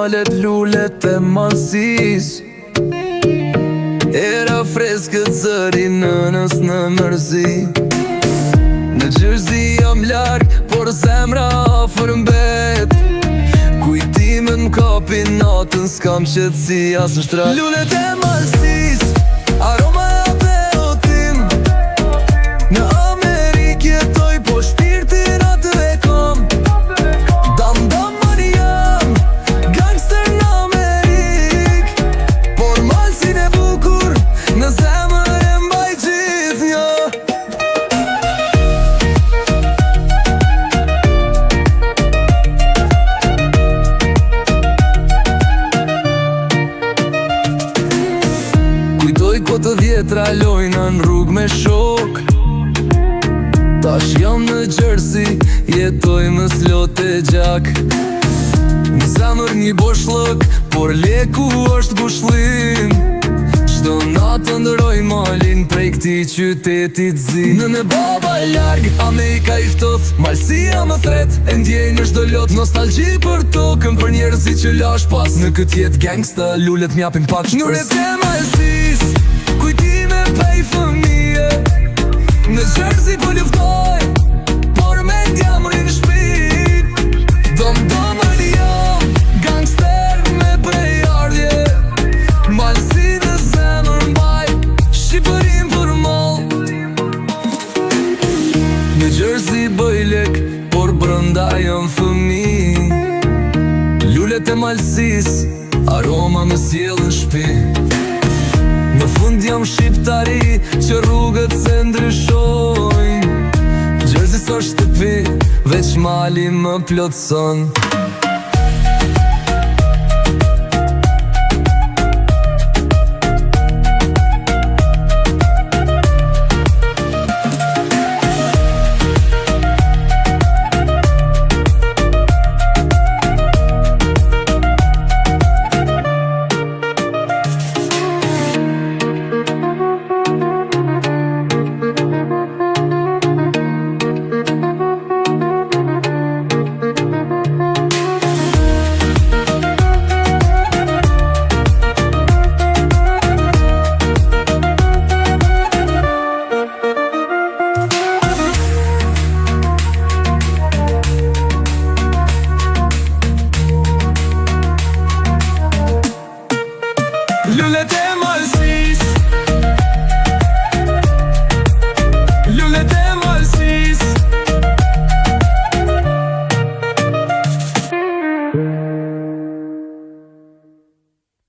fjalet lullet e malsis. Era freskët zëri nënës në mërzi. Në Gjerzi jam larg, por zemra afër mbet. Kujtimet m'kapin natën, s'kam qetësi as në shtrat. Lullet e malsis, aroma e beotim. Në Amerikë jetoj, po shpirtin atë e kam. Dam dam mani jam, gangster në Amerikë. Por malsin e bukur, në zemër e mbaj gjithë një. Kujtoj ko të vjetra lojna në rrug me shok. Tash jam në Gjerzi, jetoj më slot e gjak. Në zemër një boshllëk, por leku është gushlim. Çdo natë ndëroj malin prej këti qytetit zi. Në baba larg, Amerika i ftoft, malësia më thret. E ndjej në çdo lot, nostalgji për tokën, për njerëzit që lash pas. Në këtë jetë gangsta, lullet m'japin pak shpres. Lullet e malësis, kujtime prej fëmije. Në Gjerzi po luftoj, por me ndjam rinë shpi. Dom domën jam, gangster me prej ardhje. Malësi në zemër mbaj, Shqipërin për mall. Në Gjerzi bëj lek, por brënda jam fëmi. Lullet e malësis, aroma më sjell në shpi. Në fund jam shqiptari që rrugët se ndryshojnë. Gjerzi s'o shtëpi, veç mali më plotson. Lullet e malësis.